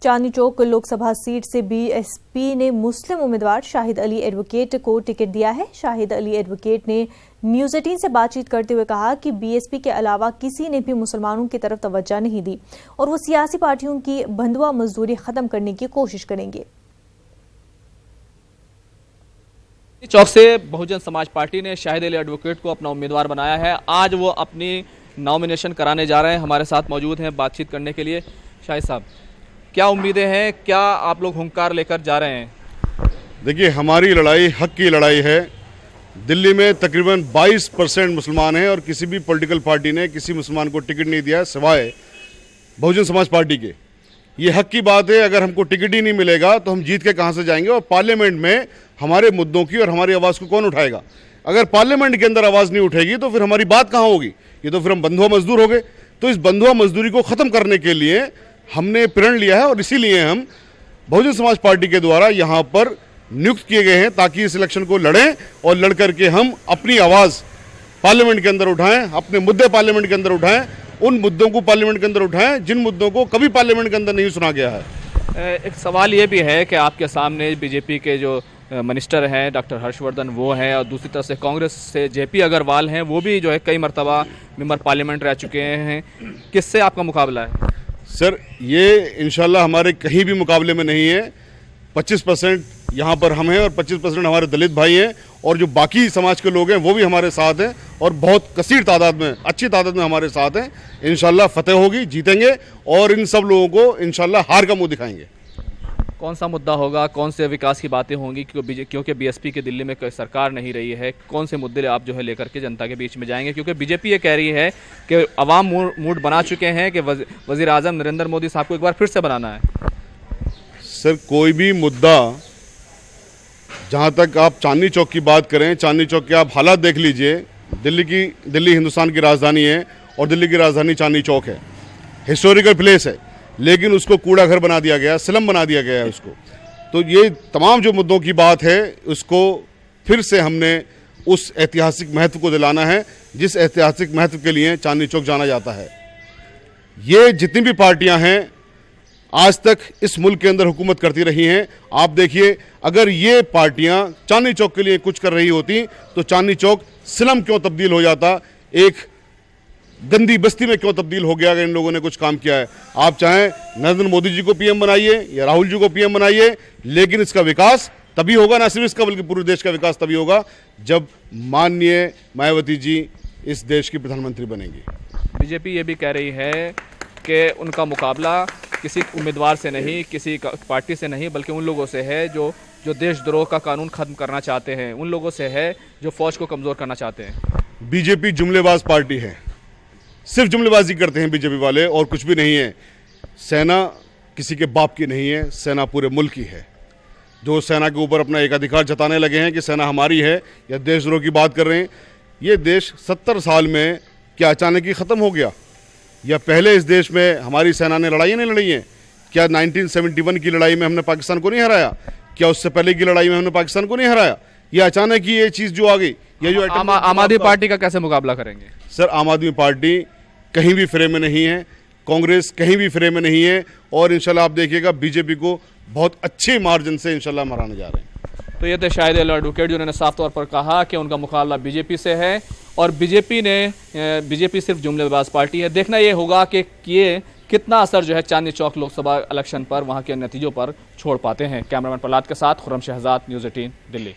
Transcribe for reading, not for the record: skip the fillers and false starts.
Chandni Chowk Lok Sabha seat से BSP ने मुस्लिम उम्मीदवार शाहिद अली एडवोकेट को टिकट दिया है। शाहिद अली एडवोकेट ने न्यूज़ 18 से बातचीत करते हुए कहा कि बीएसपी के अलावा किसी ने भी मुसलमानों की तरफ तवज्जो नहीं दी और वो सियासी पार्टियों की बंधुआ मजदूरी खत्म करने की कोशिश करेंगे। चौक से बहुजन समाज पार्टी ने शाहिद अली एडवोकेट को अपना उम्मीदवार बनाया है। आज वो अपनी नॉमिनेशन कराने जा रहे हैं। हमारे साथ मौजूद हैं बातचीत करने के लिए। शाहिद साहब, क्या उम्मीदें हैं, क्या आप लोग हुंकार लेकर जा रहे हैं? देखिए, हमारी लड़ाई हक की लड़ाई है। दिल्ली में तकरीबन 22% मुसलमान हैं और किसी भी पॉलिटिकल पार्टी ने किसी मुसलमान को टिकट नहीं दिया सिवाय बहुजन समाज पार्टी के। ये हक की बात है। अगर हमको टिकट ही नहीं मिलेगा तो हम जीत के कहाँ से जाएंगे और पार्लियामेंट में हमारे मुद्दों की और हमारी आवाज़ को कौन उठाएगा? अगर पार्लियामेंट के अंदर आवाज़ नहीं उठेगी तो फिर हमारी बात कहाँ होगी? ये तो फिर हम बंधुआ मजदूर हो गए। तो इस बंधुआ मजदूरी को ख़त्म करने के लिए हमने प्रण लिया है और इसीलिए हम बहुजन समाज पार्टी के द्वारा यहाँ पर नियुक्त किए गए हैं ताकि इस इलेक्शन को लड़ें और लड़ करके हम अपनी आवाज़ पार्लियामेंट के अंदर उठाएं, अपने मुद्दे पार्लियामेंट के अंदर उठाएं, उन मुद्दों को पार्लियामेंट के अंदर उठाएं जिन मुद्दों को कभी पार्लियामेंट के अंदर नहीं सुना गया है। एक सवाल ये भी है कि आपके सामने बीजेपी के जो मिनिस्टर हैं डॉक्टर हर्षवर्धन वो हैं और दूसरी तरफ से कांग्रेस से जेपी अग्रवाल हैं, वो भी जो है कई मरतबा मेंबर पार्लियामेंट रह चुके हैं। किससे आपका मुकाबला है? सर, ये इंशाल्लाह हमारे कहीं भी मुकाबले में नहीं है। 25% यहाँ पर हम हैं और 25% हमारे दलित भाई हैं और जो बाकी समाज के लोग हैं वो भी हमारे साथ हैं और बहुत कसीर तादाद में, अच्छी तादाद में हमारे साथ हैं। इंशाल्लाह फतेह होगी, जीतेंगे और इन सब लोगों को इंशाल्लाह हार का मुंह दिखाएंगे। कौन सा मुद्दा होगा, कौन से विकास की बातें होंगी? क्योंकि बीएसपी के दिल्ली में कोई सरकार नहीं रही है, कौन से मुद्दे आप जो है लेकर के जनता के बीच में जाएंगे? क्योंकि बीजेपी ये कह रही है कि अवाम मूड बना चुके हैं कि वज़ीर आज़म नरेंद्र मोदी साहब को एक बार फिर से बनाना है। सर, कोई भी मुद्दा, जहाँ तक आप चांदनी चौक की बात करें, चांदनी चौक के आप हालात देख लीजिए। दिल्ली हिंदुस्तान की राजधानी है और दिल्ली की राजधानी चांदनी चौक है। हिस्टोरिकल प्लेस है लेकिन उसको कूड़ा घर बना दिया गया, स्लम बना दिया गया है उसको। तो ये तमाम जो मुद्दों की बात है उसको फिर से हमने उस ऐतिहासिक महत्व को दिलाना है जिस ऐतिहासिक महत्व के लिए चांदनी चौक जाना जाता है। ये जितनी भी पार्टियां हैं आज तक इस मुल्क के अंदर हुकूमत करती रही हैं। आप देखिए, अगर ये पार्टियां चांदनी चौक के लिए कुछ कर रही होती तो चांदनी चौक स्लम क्यों तब्दील हो जाता, एक गंदी बस्ती में क्यों तब्दील हो गया अगर इन लोगों ने कुछ काम किया है। आप चाहें नरेंद्र मोदी जी को पीएम बनाइए या राहुल जी को पीएम बनाइए, लेकिन इसका विकास तभी होगा, ना सिर्फ इसका बल्कि पूरे देश का विकास तभी होगा जब माननीय मायावती जी इस देश की प्रधानमंत्री बनेंगी। बीजेपी ये भी कह रही है कि उनका मुकाबला किसी उम्मीदवार से नहीं, किसी पार्टी से नहीं, बल्कि उन लोगों से है जो देशद्रोह का कानून खत्म करना चाहते हैं, उन लोगों से है जो फौज को कमज़ोर करना चाहते हैं। बीजेपी जुमलेबाज पार्टी है, सिर्फ जुमलेबाजी करते हैं बीजेपी वाले और कुछ भी नहीं है। सेना किसी के बाप की नहीं है, सेना पूरे मुल्क की है। जो सेना के ऊपर अपना एकाधिकार जताने लगे हैं कि सेना हमारी है या देशद्रोह की बात कर रहे हैं, ये देश 70 साल में क्या अचानक ही ख़त्म हो गया? या पहले इस देश में हमारी सेना ने लड़ाई नहीं लड़ी हैं? क्या 1971 की लड़ाई में हमने पाकिस्तान को नहीं हराया? क्या उससे पहले की लड़ाई में हमने पाकिस्तान को नहीं हराया? या अचानक ही ये चीज़ जो आ गई, ये जो आम आदमी पार्टी का कैसे मुकाबला करेंगे? सर, आम आदमी पार्टी कहीं भी फ्रेम में नहीं है, कांग्रेस कहीं भी फ्रेम में नहीं है और इंशाल्लाह आप देखिएगा बीजेपी को बहुत अच्छे मार्जिन से इंशाल्लाह हराने जा रहे हैं। तो ये थे शाहिद अली एडवोकेट जिन्होंने साफ तौर पर कहा कि उनका मुकाबला बीजेपी से है और बीजेपी सिर्फ जुमलेबाज पार्टी है। देखना ये होगा कि ये कितना असर जो है चांदनी चौक लोकसभा इलेक्शन पर, वहाँ के नतीजों पर छोड़ पाते हैं। कैमरामैन प्रहलाद के साथ खुर्रम शहजाद, न्यूज़ 18 दिल्ली।